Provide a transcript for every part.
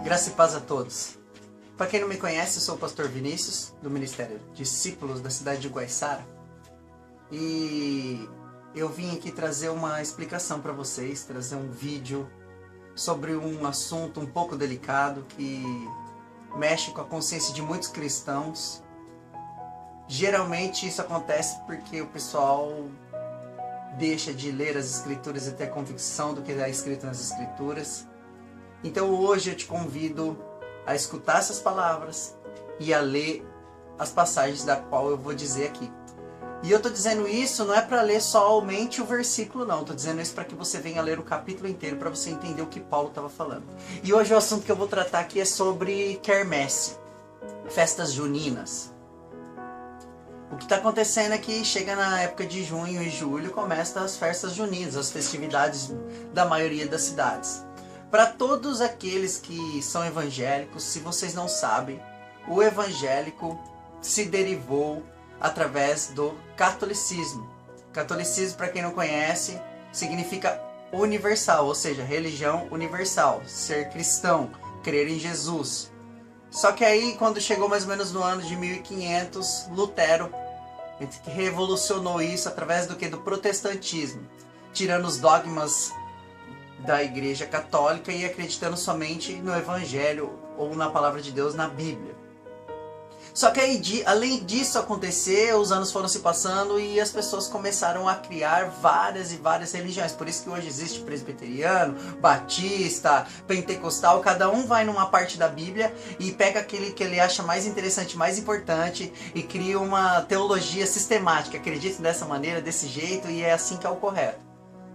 Graça e paz a todos. Para quem não me conhece, eu sou o pastor Vinícius, do Ministério Discípulos da cidade de Guaiçara. E eu vim aqui trazer uma explicação para vocês, trazer um vídeo sobre um assunto um pouco delicado que mexe com a consciência de muitos cristãos. Geralmente isso acontece porque o pessoal deixa de ler as Escrituras e ter convicção do que é escrito nas Escrituras. Então hoje eu te convido a escutar essas palavras e a ler as passagens da qual eu vou dizer aqui. E eu estou dizendo isso não é para ler somente o versículo, não. Estou dizendo isso para que você venha ler o capítulo inteiro, para você entender o que Paulo estava falando. E hoje o assunto que eu vou tratar aqui é sobre quermesse, festas juninas. O que está acontecendo é que chega na época de junho e julho, começam as festas juninas, as festividades da maioria das cidades. Para todos aqueles que são evangélicos, se vocês não sabem, o evangélico se derivou através do catolicismo. Catolicismo, para quem não conhece, significa universal, ou seja, religião universal, ser cristão, crer em Jesus. Só que aí, quando chegou mais ou menos no ano de 1500, Lutero revolucionou isso através do que? Do protestantismo, tirando os dogmas da Igreja Católica e acreditando somente no Evangelho ou na Palavra de Deus, na Bíblia. Só que aí, além disso acontecer, os anos foram se passando e as pessoas começaram a criar várias e várias religiões. Por isso que hoje existe presbiteriano, batista, pentecostal. Cada um vai numa parte da Bíblia e pega aquele que ele acha mais interessante, mais importante e cria uma teologia sistemática. Acredita dessa maneira, desse jeito, e é assim que é o correto.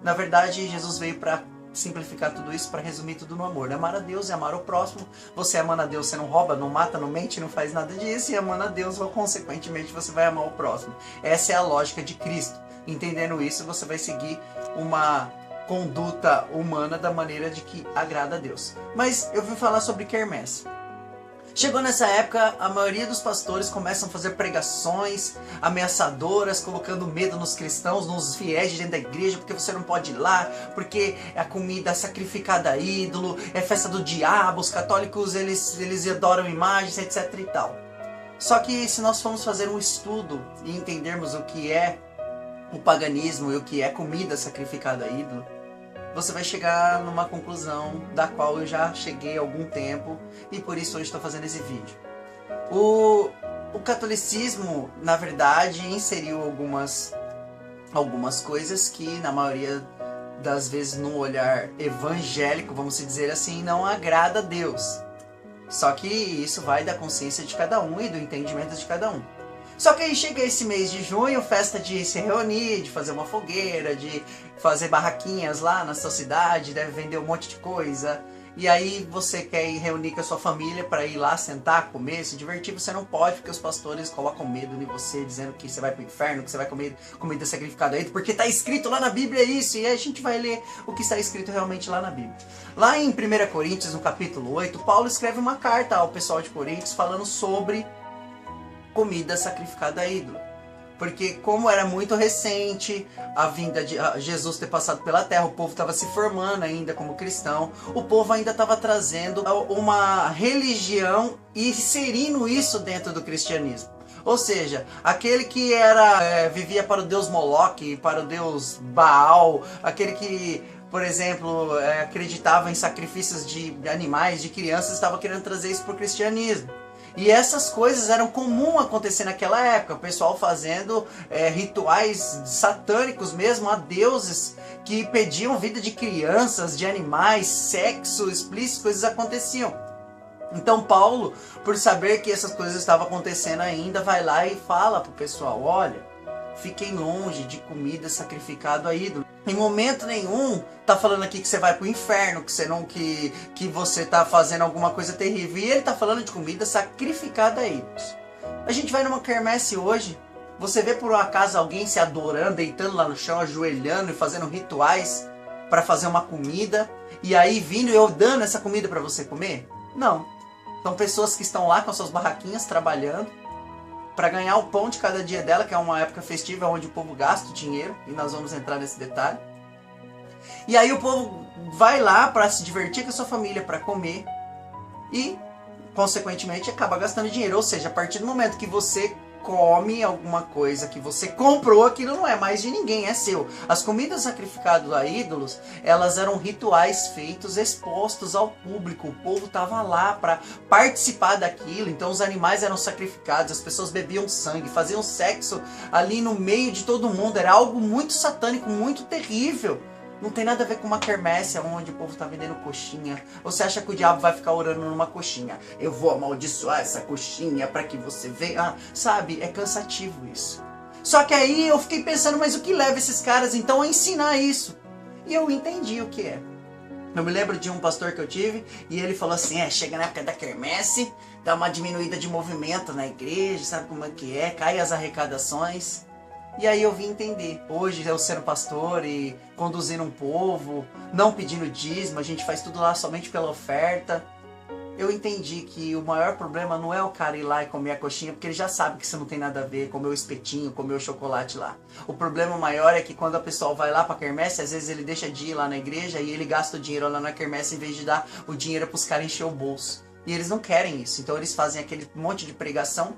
Na verdade, Jesus veio para simplificar tudo isso, para resumir tudo no amor. Amar a Deus e amar o próximo. Você amando a Deus, você não rouba, não mata, não mente, não faz nada disso. E amando a Deus, consequentemente, você vai amar o próximo. Essa é a lógica de Cristo. Entendendo isso, você vai seguir uma conduta humana da maneira de que agrada a Deus. Mas eu vim falar sobre quermesse. Chegou nessa época, a maioria dos pastores começam a fazer pregações ameaçadoras, colocando medo nos cristãos, nos fiéis de dentro da igreja, porque você não pode ir lá, porque a comida é sacrificada a ídolo, é festa do diabo, os católicos eles adoram imagens, etc e tal. Só que se nós formos fazer um estudo e entendermos o que é o paganismo e o que é comida sacrificada a ídolo, você vai chegar numa conclusão da qual eu já cheguei há algum tempo e por isso hoje estou fazendo esse vídeo. O catolicismo, na verdade, inseriu algumas coisas que na maioria das vezes no olhar evangélico, vamos dizer assim, não agrada a Deus. Só que isso vai da consciência de cada um e do entendimento de cada um. Só que aí chega esse mês de junho, festa de se reunir, de fazer uma fogueira, de fazer barraquinhas lá na sua cidade, deve vender um monte de coisa. E aí você quer ir reunir com a sua família para ir lá sentar, comer, se divertir, você não pode, porque os pastores colocam medo em você, dizendo que você vai pro inferno, que você vai comer comida sacrificada aí, porque está escrito lá na Bíblia isso, e aí a gente vai ler o que está escrito realmente lá na Bíblia. Lá em 1 Coríntios, no capítulo 8, Paulo escreve uma carta ao pessoal de Coríntios falando sobre comida sacrificada a ídolo. Porque como era muito recente a vinda de Jesus ter passado pela terra, o povo estava se formando ainda como cristão, o povo ainda estava trazendo uma religião e inserindo isso dentro do cristianismo. Ou seja, aquele que vivia para o deus Moloque, para o deus Baal, aquele que, por exemplo, acreditava em sacrifícios de animais, de crianças, estava querendo trazer isso para o cristianismo. E essas coisas eram comum acontecer naquela época, o pessoal fazendo rituais satânicos mesmo a deuses que pediam vida de crianças, de animais, sexo explícito, coisas aconteciam. Então Paulo, por saber que essas coisas estavam acontecendo ainda, vai lá e fala pro pessoal, olha, fiquem longe de comida sacrificada a ídolo. Em momento nenhum tá falando aqui que você vai pro inferno, que você tá fazendo alguma coisa terrível. E ele tá falando de comida sacrificada a ídolos. A gente vai numa quermesse hoje, você vê por um acaso alguém se adorando, deitando lá no chão, ajoelhando e fazendo rituais para fazer uma comida, e aí vindo e eu dando essa comida para você comer? Não. São pessoas que estão lá com as suas barraquinhas trabalhando para ganhar o pão de cada dia dela, que é uma época festiva onde o povo gasta o dinheiro, e nós vamos entrar nesse detalhe. E aí o povo vai lá para se divertir com a sua família, para comer, e, consequentemente, acaba gastando dinheiro. Ou seja, a partir do momento que você come alguma coisa que você comprou, aquilo não é mais de ninguém, é seu. As comidas sacrificadas a ídolos, elas eram rituais feitos, expostos ao público. O povo estava lá para participar daquilo. Então os animais eram sacrificados, as pessoas bebiam sangue, faziam sexo ali no meio de todo mundo. Era algo muito satânico, muito terrível. Não tem nada a ver com uma quermesse onde o povo está vendendo coxinha. Ou você acha que o diabo vai ficar orando numa coxinha? Eu vou amaldiçoar essa coxinha para que você venha. Sabe, é cansativo isso. Só que aí eu fiquei pensando, mas o que leva esses caras então a ensinar isso? E eu entendi o que é. Eu me lembro de um pastor que eu tive e ele falou assim, chega na época da quermesse, dá uma diminuída de movimento na igreja, sabe como é que é? Cai as arrecadações. E aí eu vim entender. Hoje eu sendo pastor e conduzindo um povo, não pedindo dízimo, a gente faz tudo lá somente pela oferta. Eu entendi que o maior problema não é o cara ir lá e comer a coxinha, porque ele já sabe que isso não tem nada a ver, comer o espetinho, comer o chocolate lá. O problema maior é que quando a pessoa vai lá pra quermesse, às vezes ele deixa de ir lá na igreja e ele gasta o dinheiro lá na quermesse em vez de dar o dinheiro pros caras encher o bolso. E eles não querem isso, então eles fazem aquele monte de pregação,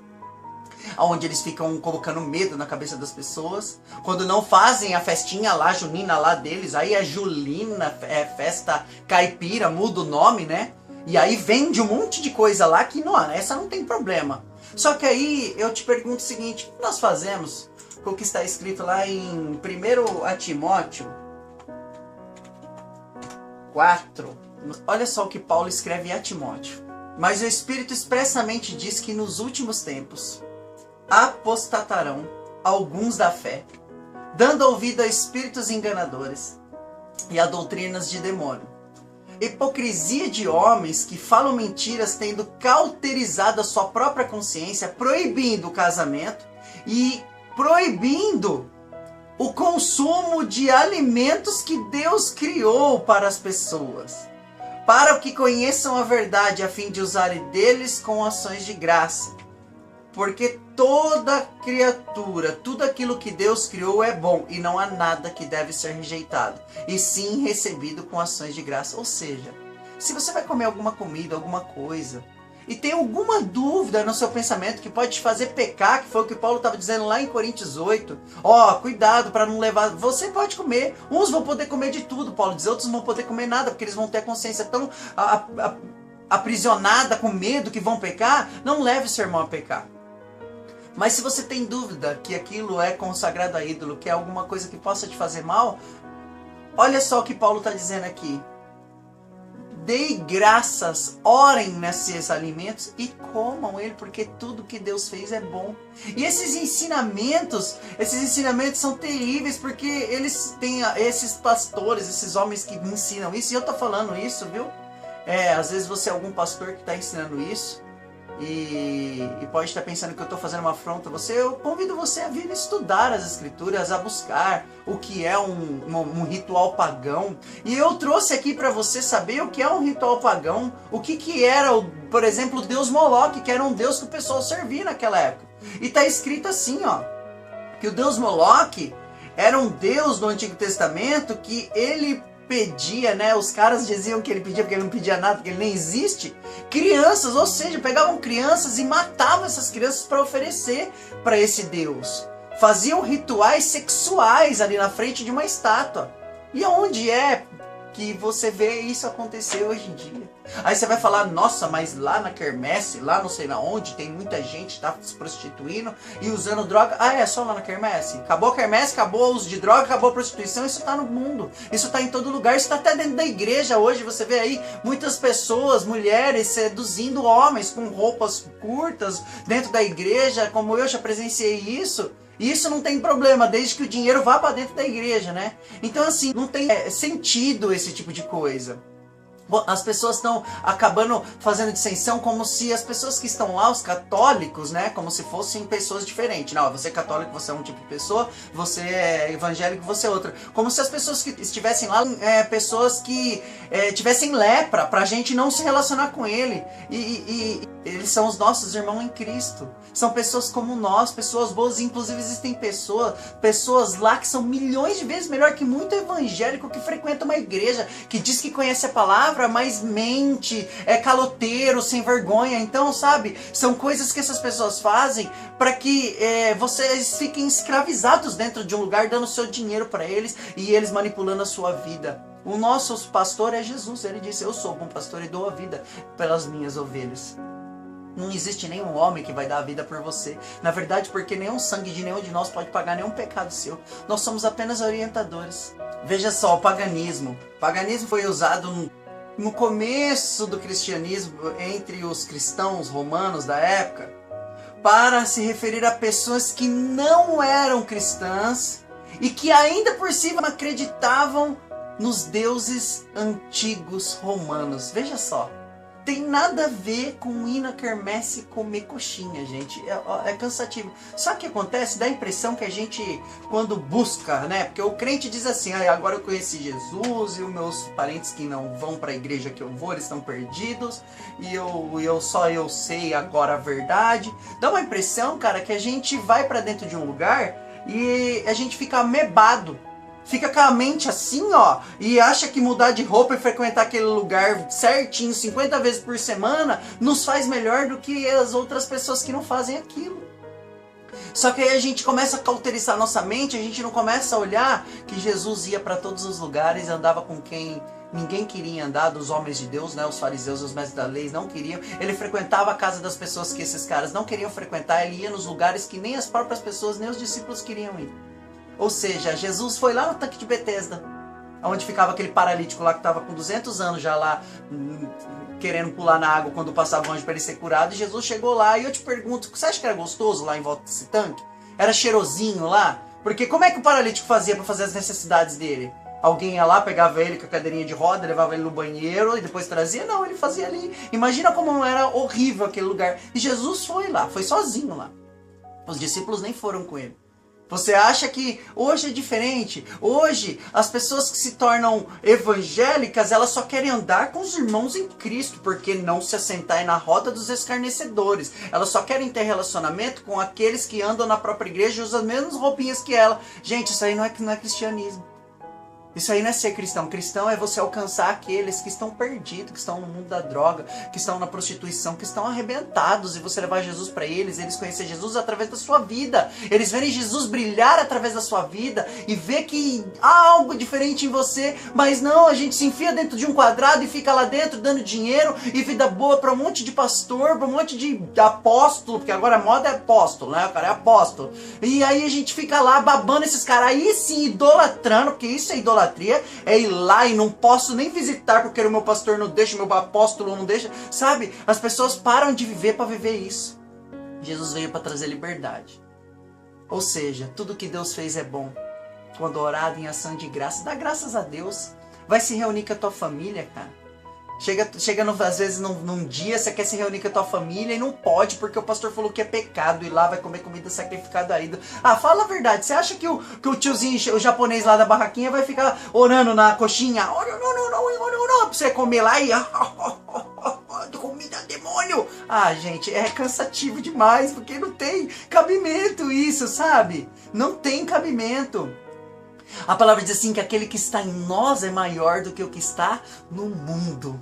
onde eles ficam colocando medo na cabeça das pessoas. Quando não fazem a festinha lá, junina lá deles, aí é julina, é festa caipira, muda o nome, né? E aí vende um monte de coisa lá que não, essa não tem problema. Só que aí eu te pergunto o seguinte, o que nós fazemos com o que está escrito lá em 1 Timóteo 4? Olha só o que Paulo escreve a Timóteo. Mas o Espírito expressamente diz que nos últimos tempos apostatarão alguns da fé, dando ouvido a espíritos enganadores e a doutrinas de demônio. Hipocrisia de homens que falam mentiras, tendo cauterizado a sua própria consciência, proibindo o casamento e proibindo o consumo de alimentos que Deus criou para as pessoas, para que conheçam a verdade, a fim de usarem deles com ações de graça. Porque toda criatura, tudo aquilo que Deus criou é bom e não há nada que deve ser rejeitado, e sim recebido com ações de graça. Ou seja, se você vai comer alguma comida, alguma coisa, e tem alguma dúvida no seu pensamento que pode te fazer pecar, que foi o que Paulo estava dizendo lá em Coríntios 8, cuidado para não levar, você pode comer, uns vão poder comer de tudo, Paulo diz, outros não vão poder comer nada, porque eles vão ter a consciência tão aprisionada com medo que vão pecar, não leve seu irmão a pecar. Mas se você tem dúvida que aquilo é consagrado a ídolo, que é alguma coisa que possa te fazer mal, olha só o que Paulo está dizendo aqui. Dei graças, orem nesses alimentos e comam ele, porque tudo que Deus fez é bom. E esses ensinamentos são terríveis, porque eles têm esses pastores, esses homens que ensinam isso, e eu estou falando isso, viu? Às vezes você é algum pastor que está ensinando isso, e pode estar pensando que eu estou fazendo uma afronta a você. Eu convido você a vir estudar as escrituras, a buscar o que é um ritual pagão. E eu trouxe aqui para você saber o que é um ritual pagão, o que era, por exemplo, o deus Moloque, que era um deus que o pessoal servia naquela época. E está escrito assim, que o deus Moloque era um deus do Antigo Testamento que ele pedia, né? Os caras diziam que ele pedia porque ele não pedia nada, porque ele nem existe. Crianças, ou seja, pegavam crianças e matavam essas crianças para oferecer para esse Deus. Faziam rituais sexuais ali na frente de uma estátua. E aonde é que você vê isso acontecer hoje em dia? Aí você vai falar, nossa, mas lá na quermesse, lá não sei na onde, tem muita gente que tá se prostituindo e usando droga. É só lá na quermesse? Acabou a quermesse, acabou o uso de droga, acabou a prostituição, isso tá no mundo. Isso tá em todo lugar, isso tá até dentro da igreja hoje. Você vê aí muitas pessoas, mulheres, seduzindo homens com roupas curtas dentro da igreja, como eu já presenciei isso. E isso não tem problema, desde que o dinheiro vá para dentro da igreja, né? Então assim, não tem sentido esse tipo de coisa. As pessoas estão acabando fazendo dissensão como se as pessoas que estão lá, os católicos, né, como se fossem pessoas diferentes. Não, você é católico, você é um tipo de pessoa, você é evangélico, você é outra. Como se as pessoas que estivessem lá, pessoas que tivessem lepra, pra gente não se relacionar com ele. Eles são os nossos irmãos em Cristo. São pessoas como nós, pessoas boas. Inclusive existem pessoas lá que são milhões de vezes melhor que muito evangélico que frequenta uma igreja, que diz que conhece a palavra, mas mente, é caloteiro, sem vergonha. Então, sabe, são coisas que essas pessoas fazem para que vocês fiquem escravizados dentro de um lugar, dando seu dinheiro para eles e eles manipulando a sua vida. O nosso pastor é Jesus. Ele disse: eu sou o bom pastor e dou a vida pelas minhas ovelhas. Não existe nenhum homem que vai dar a vida por você. Na verdade, porque nenhum sangue de nenhum de nós pode pagar nenhum pecado seu. Nós somos apenas orientadores. Veja só, o paganismo. O paganismo foi usado no começo do cristianismo, entre os cristãos romanos da época, para se referir a pessoas que não eram cristãs e que ainda por cima acreditavam nos deuses antigos romanos. Veja só. Tem nada a ver com ir na quermesse e comer coxinha, gente. É cansativo. Sabe o que acontece? Dá a impressão que a gente, quando busca, né? Porque o crente diz assim: agora eu conheci Jesus e os meus parentes que não vão para a igreja que eu vou, eles estão perdidos. E eu sei agora a verdade. Dá uma impressão, cara, que a gente vai para dentro de um lugar e a gente fica amebado. Fica com a mente assim, ó, e acha que mudar de roupa e frequentar aquele lugar certinho 50 vezes por semana nos faz melhor do que as outras pessoas que não fazem aquilo. Só que aí a gente começa a cauterizar nossa mente, a gente não começa a olhar que Jesus ia para todos os lugares, andava com quem ninguém queria andar, dos homens de Deus, né? Os fariseus, os mestres da lei não queriam. Ele frequentava a casa das pessoas que esses caras não queriam frequentar, ele ia nos lugares que nem as próprias pessoas, nem os discípulos queriam ir. Ou seja, Jesus foi lá no tanque de Betesda, onde ficava aquele paralítico lá que estava com 200 anos já lá, querendo pular na água quando passava o anjo para ele ser curado. E Jesus chegou lá e eu te pergunto, você acha que era gostoso lá em volta desse tanque? Era cheirosinho lá? Porque como é que o paralítico fazia para fazer as necessidades dele? Alguém ia lá, pegava ele com a cadeirinha de roda, levava ele no banheiro e depois trazia? Não, ele fazia ali. Imagina como era horrível aquele lugar. E Jesus foi lá, foi sozinho lá. Os discípulos nem foram com ele. Você acha que hoje é diferente? Hoje, as pessoas que se tornam evangélicas, elas só querem andar com os irmãos em Cristo, porque não se assentar na roda dos escarnecedores. Elas só querem ter relacionamento com aqueles que andam na própria igreja e usam as mesmas roupinhas que ela. Gente, isso aí não é cristianismo. Isso aí não é ser cristão. Cristão é você alcançar aqueles que estão perdidos, que estão no mundo da droga, que estão na prostituição, que estão arrebentados, e você levar Jesus para eles conhecer Jesus através da sua vida. Eles verem Jesus brilhar através da sua vida e ver que há algo diferente em você, mas não, a gente se enfia dentro de um quadrado e fica lá dentro dando dinheiro e vida boa para um monte de pastor, para um monte de apóstolo, porque agora a moda é apóstolo, né? O cara é apóstolo. E aí a gente fica lá babando esses caras, aí sim, idolatrando, porque isso é idolatria. É ir lá e não posso nem visitar porque o meu pastor não deixa, o meu apóstolo não deixa. Sabe? As pessoas param de viver para viver isso. Jesus veio para trazer liberdade. Ou seja, tudo que Deus fez é bom. Quando orado em ação de graça, dá graças a Deus. Vai se reunir com a tua família, cara. Chega às vezes num dia, você quer se reunir com a tua família e não pode, porque o pastor falou que é pecado ir lá, vai comer comida sacrificada a ídolo. Ah, fala a verdade, você acha que o tiozinho, o japonês lá da barraquinha vai ficar orando na coxinha? Não, pra você comer lá e... comida, demônio! Ah, gente, é cansativo demais, porque não tem cabimento isso, sabe? Não tem cabimento. A palavra diz assim que aquele que está em nós é maior do que o que está no mundo.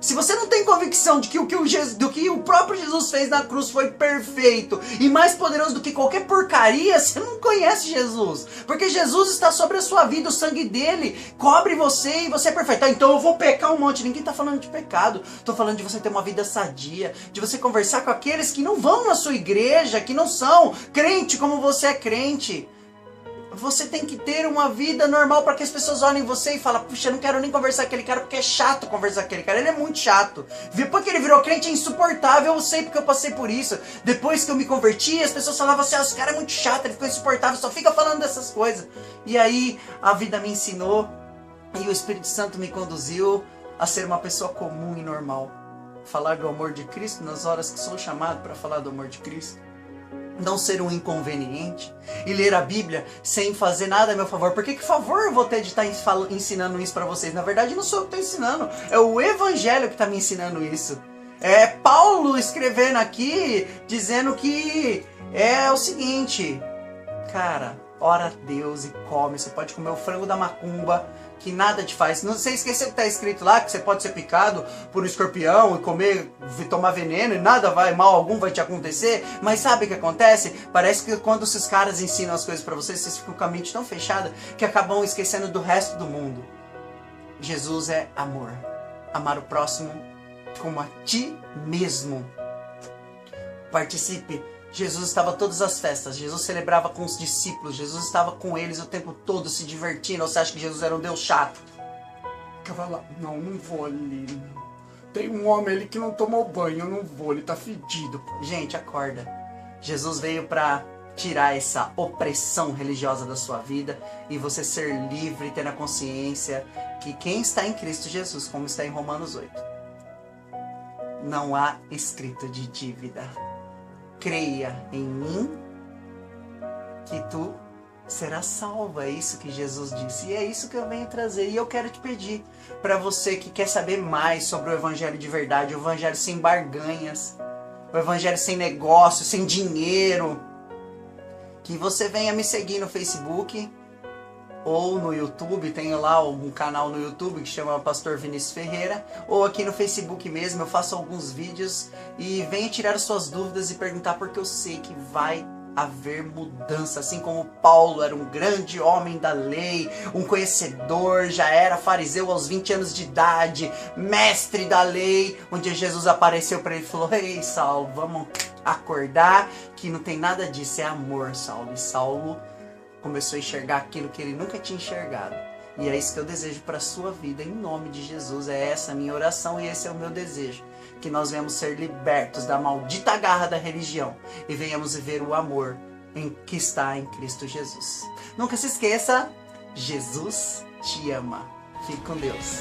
Se você não tem convicção de que do que o próprio Jesus fez na cruz foi perfeito e mais poderoso do que qualquer porcaria, você não conhece Jesus. Porque Jesus está sobre a sua vida, o sangue dele cobre você e você é perfeito. Então eu vou pecar um monte. Ninguém está falando de pecado. Estou falando de você ter uma vida sadia, de você conversar com aqueles que não vão na sua igreja, que não são crente como você é crente. Você tem que ter uma vida normal para que as pessoas olhem você e falem: puxa, eu não quero nem conversar com aquele cara porque é chato conversar com aquele cara, ele é muito chato. Depois que ele virou crente é insuportável, eu sei porque eu passei por isso. Depois que eu me converti, as pessoas falavam assim: esse cara é muito chato, ele ficou insuportável, só fica falando dessas coisas. E aí a vida me ensinou e o Espírito Santo me conduziu a ser uma pessoa comum e normal. Falar do amor de Cristo nas horas que sou chamado para falar do amor de Cristo. Não ser um inconveniente e ler a Bíblia sem fazer nada a meu favor. Porque que favor eu vou ter de estar ensinando isso para vocês? Na verdade não sou eu que estou ensinando, é o Evangelho que está me ensinando isso. Paulo escrevendo aqui, dizendo que é o seguinte, cara, ora a Deus e come. Você pode comer o frango da macumba, que nada te faz. Não sei, esquecer que tá escrito lá que você pode ser picado por um escorpião e tomar veneno e nada mal algum vai te acontecer. Mas sabe o que acontece? Parece que quando esses caras ensinam as coisas pra vocês, vocês ficam com a mente tão fechada que acabam esquecendo do resto do mundo. Jesus é amor. Amar o próximo como a ti mesmo. Participe. Jesus estava todas as festas, Jesus celebrava com os discípulos, Jesus estava com eles o tempo todo se divertindo. Ou você acha que Jesus era um Deus chato? Ficava lá, não vou ali, não. Tem um homem ali que não tomou banho, eu não vou, ele tá fedido. Gente, acorda. Jesus veio para tirar essa opressão religiosa da sua vida e você ser livre e ter a consciência que quem está em Cristo Jesus, como está em Romanos 8, não há escrito de dívida. Creia em mim que tu serás salvo. É isso que Jesus disse. E é isso que eu venho trazer. E eu quero te pedir para você que quer saber mais sobre o Evangelho de verdade, o Evangelho sem barganhas, o Evangelho sem negócio, sem dinheiro, que você venha me seguir no Facebook ou no YouTube. Tenho lá um canal no YouTube que chama Pastor Vinícius Ferreira, ou aqui no Facebook mesmo eu faço alguns vídeos e venha tirar as suas dúvidas e perguntar, porque eu sei que vai haver mudança. Assim como Paulo era um grande homem da lei, um conhecedor, já era fariseu aos 20 anos de idade, mestre da lei, onde Jesus apareceu para ele e falou: ei, Saulo, vamos acordar que não tem nada disso, é amor, Saulo. E Saulo começou a enxergar aquilo que ele nunca tinha enxergado. E é isso que eu desejo para a sua vida, em nome de Jesus. É essa a minha oração e esse é o meu desejo. Que nós venhamos ser libertos da maldita garra da religião e venhamos viver o amor que está em Cristo Jesus. Nunca se esqueça, Jesus te ama. Fique com Deus.